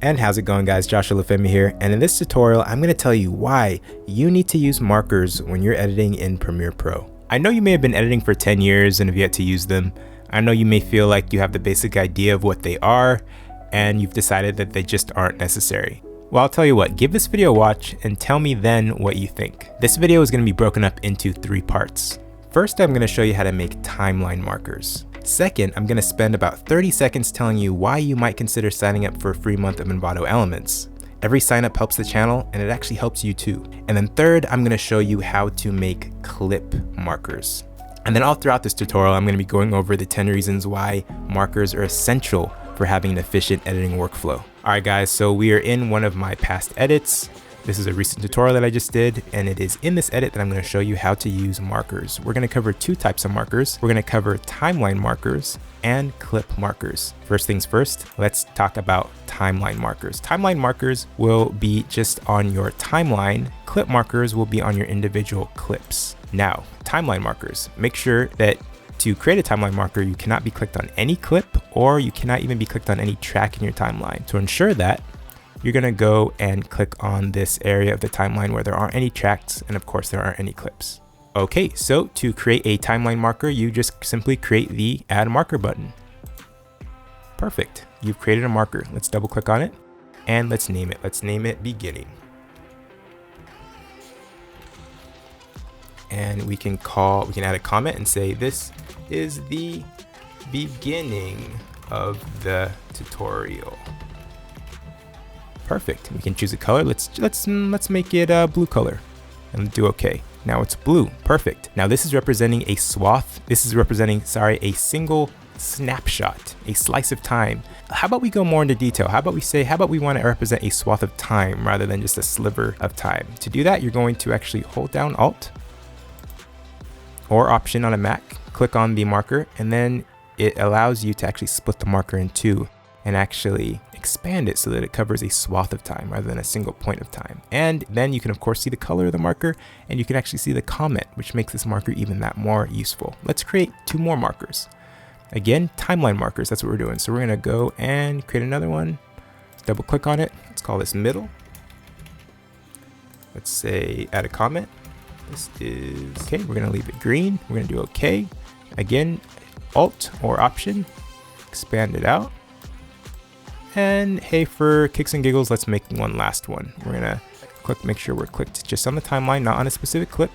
And how's it going, guys? Josh Olufemii here, and in this tutorial I'm going to tell you why you need to use markers when you're editing in Premiere Pro. I know you may have been editing for 10 years and have yet to use them. I know you may feel like you have the basic idea of what they are and you've decided that they just aren't necessary. Well, I'll tell you what, give this video a watch and tell me then what you think. This video is going to be broken up into 3 parts. First, I'm going to show you how to make timeline markers. Second, I'm going to spend about 30 seconds telling you why you might consider signing up for a free month of Envato Elements. Every sign up helps the channel and it actually helps you too. And then third, I'm going to show you how to make clip markers. And then all throughout this tutorial, I'm going to be going over the 10 reasons why markers are essential for having an efficient editing workflow. Alright guys, so we are in one of my past edits. This is a recent tutorial that I just did, and it is in this edit that I'm going to show you how to use markers. We're going to cover 2 types of markers. We're going to cover timeline markers and clip markers. First things first, let's talk about timeline markers. Timeline markers will be just on your timeline. Clip markers will be on your individual clips. Now, timeline markers. Make sure that to create a timeline marker, you cannot be clicked on any clip, or you cannot even be clicked on any track in your timeline. To ensure that, you're going to go and click on this area of the timeline where there aren't any tracks, and of course there aren't any clips. Okay, so to create a timeline marker, you just simply create the add marker button. Perfect. You've created a marker. Let's double click on it and let's name it. Let's name it beginning. And we can add a comment and say this is the beginning of the tutorial. Perfect. We can choose a color. Let's make it a blue color and do okay. Now it's blue. Perfect. Now this is representing a swath. This is representing, a single snapshot, a slice of time. How about we go more into detail? How about we want to represent a swath of time rather than just a sliver of time? To do that, you're going to actually hold down Alt or Option on a Mac, click on the marker, and then it allows you to actually split the marker in 2 and actually expand it so that it covers a swath of time rather than a single point of time. And then you can of course see the color of the marker, and you can actually see the comment, which makes this marker even that more useful. Let's create 2 more markers. Again, timeline markers, that's what we're doing. So we're gonna go and create another one. Double click on it. Let's call this middle. Let's say add a comment. This is okay. We're gonna leave it green. We're gonna do okay. Again, Alt or Option, expand it out. And hey, for kicks and giggles, let's make one last one. We're gonna make sure we're clicked just on the timeline, not on a specific clip.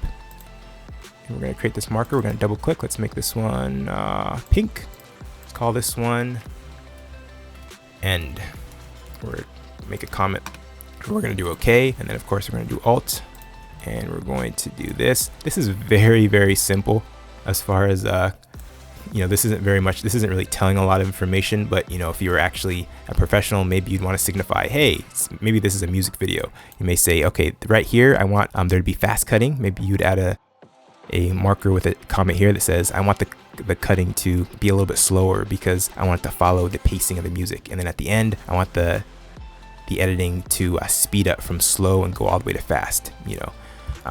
And we're gonna create this marker. We're gonna double click. Let's make this one pink. Let's call this one end. Or make a comment. We're gonna do okay, and then of course we're gonna do Alt, and we're going to do this. This is very, very simple as far as this isn't really telling a lot of information, but if you were actually a professional, maybe you'd want to signify, hey, maybe this is a music video. You may say, okay, right here, I want there to be fast cutting. Maybe you'd add a marker with a comment here that says, I want the cutting to be a little bit slower because I want it to follow the pacing of the music. And then at the end, I want the editing to speed up from slow and go all the way to fast,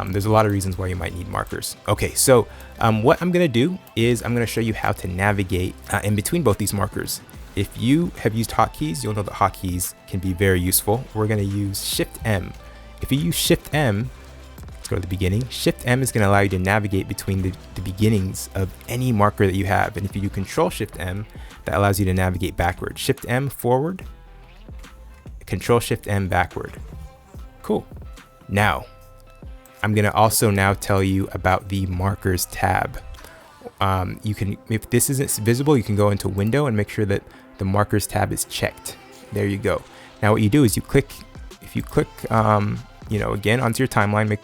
There's a lot of reasons why you might need markers. Okay, so what I'm going to do is I'm going to show you how to navigate in between both these markers. If you have used hotkeys, you'll know that hotkeys can be very useful. We're going to use Shift M. If you use Shift M, let's go to the beginning. Shift M is going to allow you to navigate between the beginnings of any marker that you have. And if you do Control Shift M, that allows you to navigate backward. Shift M forward, Control Shift M backward. Cool. Now, I'm going to also now tell you about the markers tab. If this isn't visible, you can go into window and make sure that the markers tab is checked. There you go. Now what you do is if you click, again onto your timeline,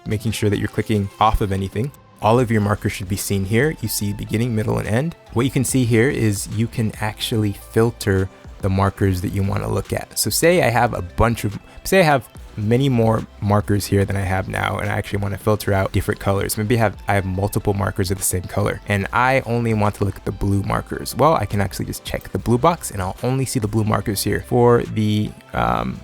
making sure that you're clicking off of anything, all of your markers should be seen here. You see beginning, middle, and end. What you can see here is you can actually filter the markers that you want to look at. So say I have many more markers here than I have now, and I actually want to filter out different colors. Maybe I have multiple markers of the same color, and I only want to look at the blue markers. Well, I can actually just check the blue box, and I'll only see the blue markers here. For the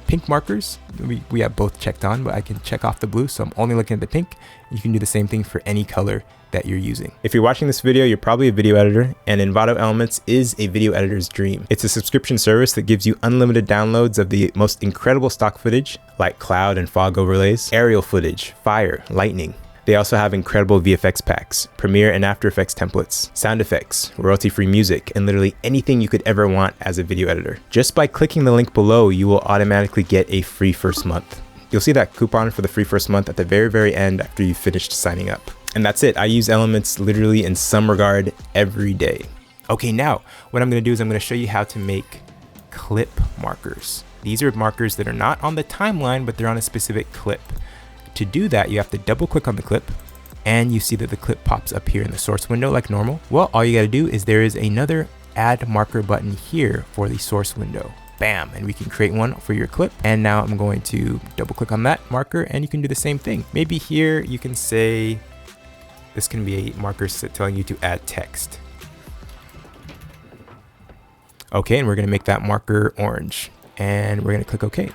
pink markers, we have both checked on, but I can check off the blue, so I'm only looking at the pink. You can do the same thing for any color that you're using. If you're watching this video, you're probably a video editor, and Envato Elements is a video editor's dream. It's a subscription service that gives you unlimited downloads of the most incredible stock footage, like cloud and fog overlays, aerial footage, fire, lightning. They also have incredible VFX packs, Premiere and After Effects templates, sound effects, royalty-free music, and literally anything you could ever want as a video editor. Just by clicking the link below, you will automatically get a free first month. You'll see that coupon for the free first month at the very end after you've finished signing up. And that's it. I use Elements literally in some regard every day. Okay, now what I'm going to do is I'm going to show you how to make clip markers. These are markers that are not on the timeline, but they're on a specific clip. To do that, you have to double click on the clip, and you see that the clip pops up here in the source window like normal. Well, all you got to do is there is another add marker button here for the source window. Bam, and we can create one for your clip. And now I'm going to double click on that marker, and you can do the same thing. Maybe here you can say, this can be a marker telling you to add text. Okay, and we're going to make that marker orange, and we're going to click OK.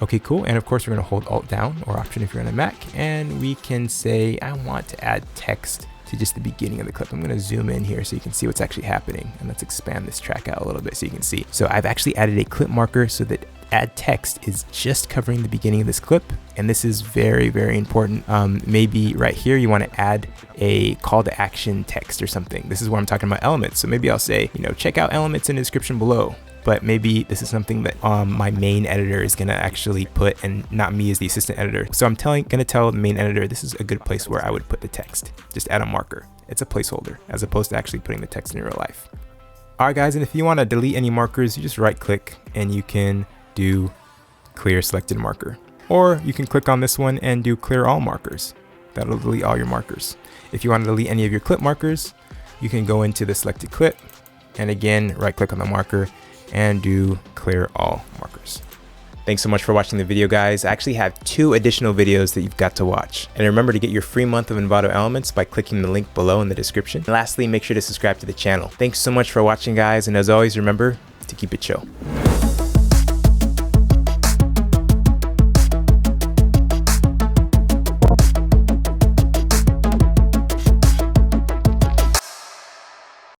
Okay, cool. And of course, we're going to hold Alt down or Option if you're on a Mac, and we can say, I want to add text to just the beginning of the clip. I'm going to zoom in here so you can see what's actually happening. And let's expand this track out a little bit so you can see. So I've actually added a clip marker so that add text is just covering the beginning of this clip. And this is very important. Maybe right here, you want to add a call to action text or something. This is where I'm talking about Elements. So maybe I'll say, check out Elements in the description below. But maybe this is something that my main editor is going to actually put, and not me as the assistant editor. So I'm going to tell the main editor, this is a good place where I would put the text. Just add a marker. It's a placeholder as opposed to actually putting the text in real life. All right, guys. And if you want to delete any markers, you just right click and you can do clear selected marker. Or you can click on this one and do clear all markers. That'll delete all your markers. If you want to delete any of your clip markers, you can go into the selected clip and again, right click on the marker and do clear all markers. Thanks so much for watching the video, guys. I actually have 2 additional videos that you've got to watch. And remember to get your free month of Envato Elements by clicking the link below in the description. And lastly, make sure to subscribe to the channel. Thanks so much for watching, guys. And as always, remember to keep it chill.